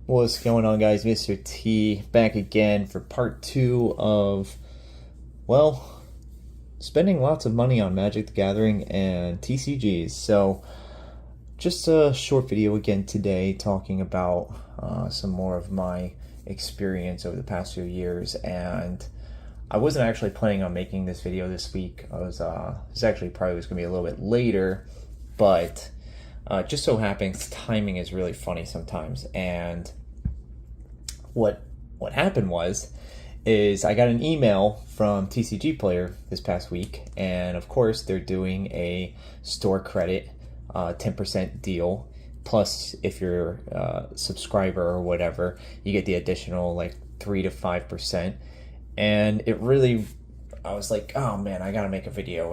What's going on, guys? Mr. T back again for part 2 of, well, spending lots of money on Magic the Gathering and TCGs. So just a short video again today talking about some more of my experience over the past few years. And I wasn't actually planning on making this video this week. This actually probably was going to be a little bit later, but just so happens timing is really funny sometimes. And what happened is I got an email from TCG Player this past week, and of course they're doing a store credit 10% deal. Plus, if you're a subscriber or whatever, you get the additional like 3 to 5%. And I was like, oh man, I gotta make a video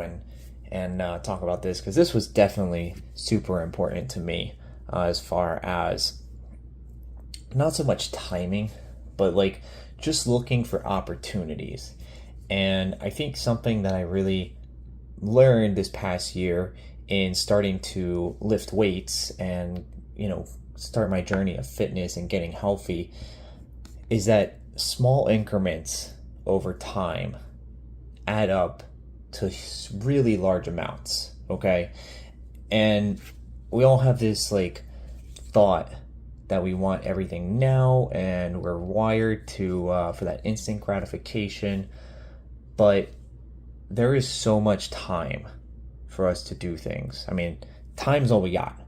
and talk about this, because this was definitely super important to me, as far as not so much timing, but like just looking for opportunities. And I think something that I really learned this past year in starting to lift weights and, start my journey of fitness and getting healthy is that small increments over time add up to really large amounts, okay? And we all have this like thought that we want everything now, and we're wired to for that instant gratification. But there is so much time for us to do things. I mean, time's all we got,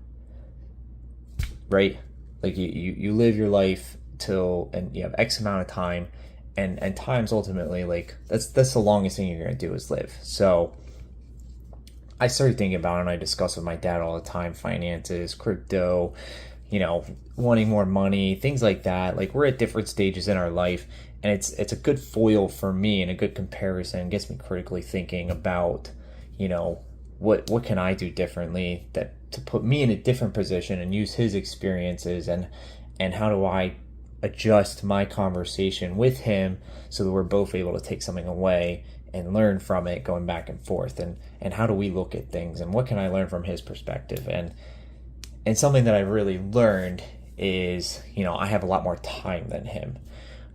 right? Like you live your life and you have X amount of time, and time's ultimately like that's the longest thing you're gonna do is live. So I started thinking about it, and I discuss with my dad all the time, finances, crypto, wanting more money, things like that. Like, we're at different stages in our life, and it's a good foil for me and a good comparison. It gets me critically thinking about, what can I do differently to put me in a different position and use his experiences, and how do I adjust my conversation with him so that we're both able to take something away and learn from it, going back and forth, and how do we look at things, and what can I learn from his perspective. And something that I really learned is, I have a lot more time than him.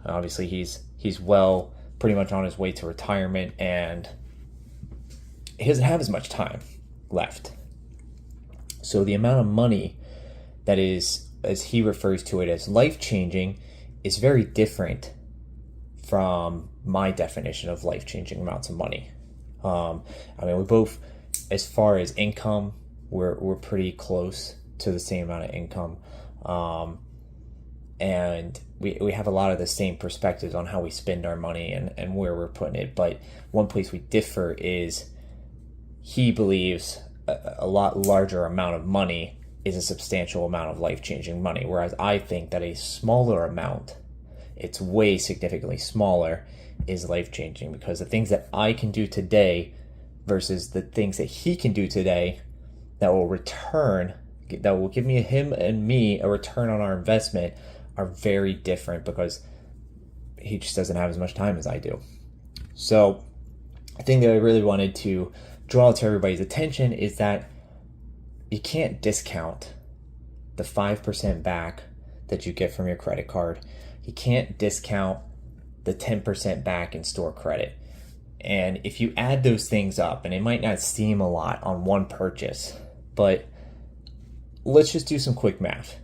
Obviously, he's well, pretty much on his way to retirement, and he doesn't have as much time left. So the amount of money that is, as he refers to it, as life-changing, is very different from my definition of life-changing amounts of money. We both, as far as income, we're pretty close to the same amount of income, and we have a lot of the same perspectives on how we spend our money and where we're putting it. But one place we differ is he believes a lot larger amount of money is a substantial amount of life-changing money, whereas I think that a smaller amount, it's way significantly smaller, is life-changing, because the things that I can do today versus the things that he can do today that will give him and me a return on our investment are very different, because he just doesn't have as much time as I do. So I think that I really wanted to draw to everybody's attention is that you can't discount the 5% back that you get from your credit card. You can't discount the 10% back in store credit. And if you add those things up, and it might not seem a lot on one purchase, but let's just do some quick math.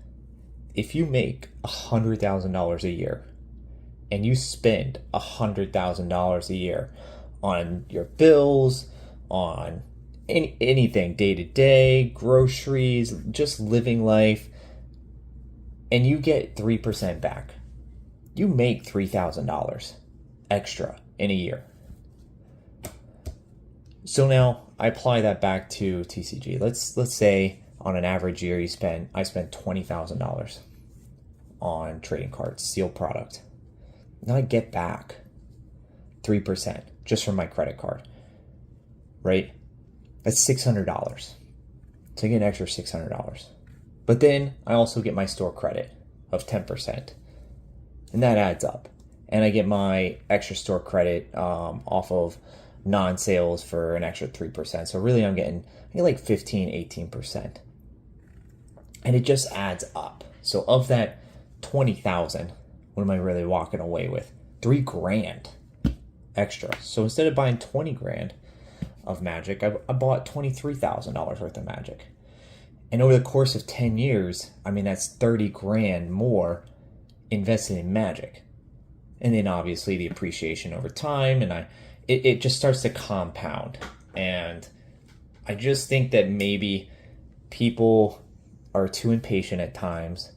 If you make $100,000 a year and you spend $100,000 a year on your bills, on anything day to day, groceries, just living life, and you get 3% back, you make $3,000 extra in a year. So now I apply that back to TCG. Let's say on an average year I spent $20,000 on trading cards, sealed product. Now I get back 3% just from my credit card, right? That's $600. So I get an extra $600. But then I also get my store credit of 10%. And that adds up. And I get my extra store credit off of non-sales for an extra 3%. So really I get like 15, 18%. And it just adds up. So of that 20,000, what am I really walking away with? $3,000 extra. So instead of buying 20 grand of Magic, I bought $23,000 worth of Magic. And over the course of 10 years, I mean, that's 30 grand more invested in Magic. And then obviously the appreciation over time, and it just starts to compound. And I just think that maybe people are too impatient at times,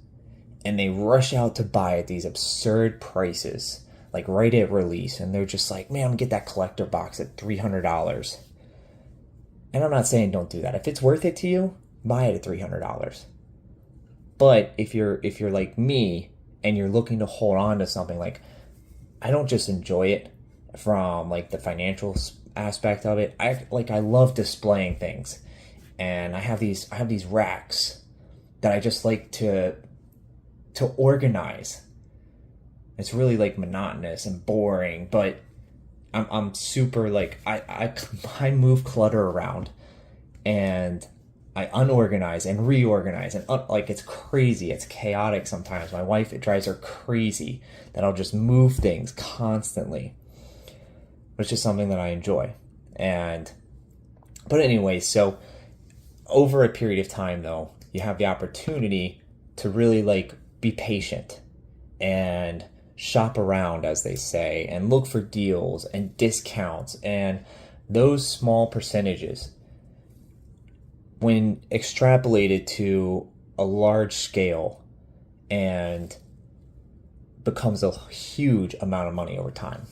and they rush out to buy at these absurd prices, like right at release, and they're just like, man, I'm gonna get that collector box at $300. And I'm not saying don't do that. If it's worth it to you, buy it at $300. But if you're like me and you're looking to hold on to something, like, I don't just enjoy it from like the financial aspect of it. I love displaying things, and I have these racks that I just like to organize. It's really like monotonous and boring, but I'm super like I move clutter around, and I unorganize and reorganize, and like it's crazy. It's chaotic sometimes. My wife, it drives her crazy that I'll just move things constantly. But it's just something that I enjoy. But anyway, so over a period of time though, you have the opportunity to really like be patient and shop around, as they say, and look for deals and discounts, and those small percentages, when extrapolated to a large scale, and becomes a huge amount of money over time.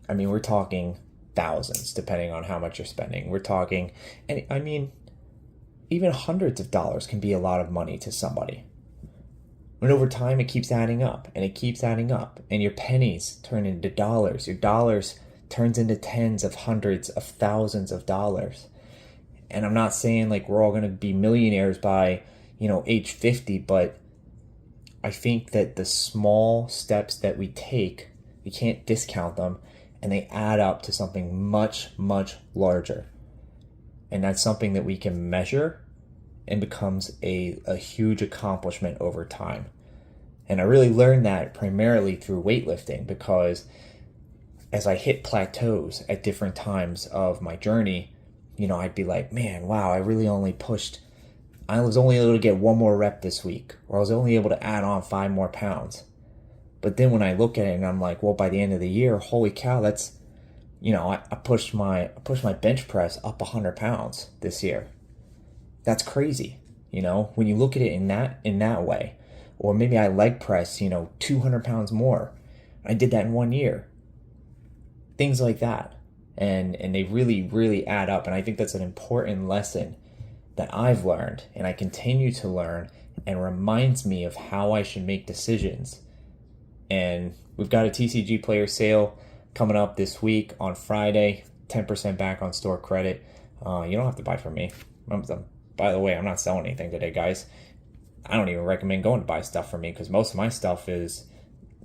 I mean, we're talking thousands, depending on how much you're spending. We're talking, and I mean, even hundreds of dollars can be a lot of money to somebody. And over time, it keeps adding up, and it keeps adding up, and your pennies turn into dollars. Your dollars turns into tens of hundreds of thousands of dollars. And I'm not saying like we're all going to be millionaires by, age 50, but I think that the small steps that we take, we can't discount them, and they add up to something much, much larger. And that's something that we can measure and becomes a huge accomplishment over time. And I really learned that primarily through weightlifting, because as I hit plateaus at different times of my journey, I'd be like, man, wow, I was only able to get one more rep this week, or I was only able to add on 5 more pounds. But then when I look at it and I'm like, well, by the end of the year, holy cow, that's, I pushed my bench press up 100 pounds this year. That's crazy. When you look at it in that way, or maybe I leg press, 200 pounds more. I did that in 1 year. Things like that. And they really, really add up. And I think that's an important lesson that I've learned, and I continue to learn, and reminds me of how I should make decisions. And we've got a TCG player sale coming up this week on Friday, 10% back on store credit. You don't have to buy from me. By the way, I'm not selling anything today, guys. I don't even recommend going to buy stuff from me, because most of my stuff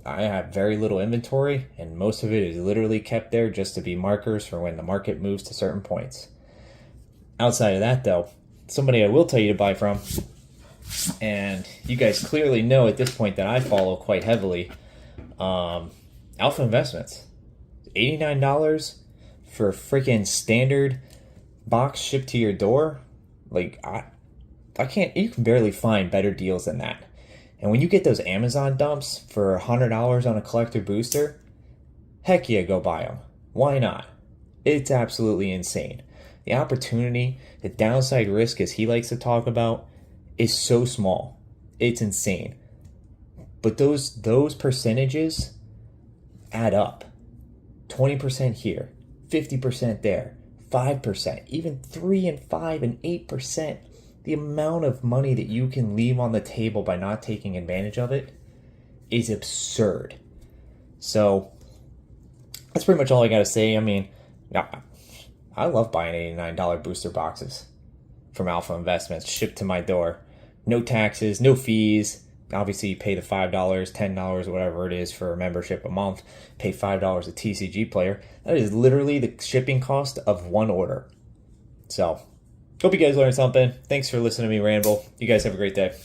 I have very little inventory, and most of it is literally kept there just to be markers for when the market moves to certain points. Outside of that, though, somebody I will tell you to buy from, and you guys clearly know at this point that I follow quite heavily, Alpha Investments. $89 for a freaking standard box shipped to your door. Like, I can't, you can barely find better deals than that. And when you get those Amazon dumps for $100 on a collector booster, heck yeah, go buy them. Why not? It's absolutely insane. The opportunity, the downside risk, as he likes to talk about, is so small. It's insane. But those percentages add up. 20% here, 50% there, 5%, even 3 and 5 and 8%. The amount of money that you can leave on the table by not taking advantage of it is absurd. So that's pretty much all I got to say. I mean, I love buying $89 booster boxes from Alpha Investments shipped to my door. No taxes, no fees. Obviously, you pay the $5, $10, whatever it is for a membership a month. Pay $5 a TCG player. That is literally the shipping cost of one order. So, hope you guys learned something. Thanks for listening to me ramble. You guys have a great day.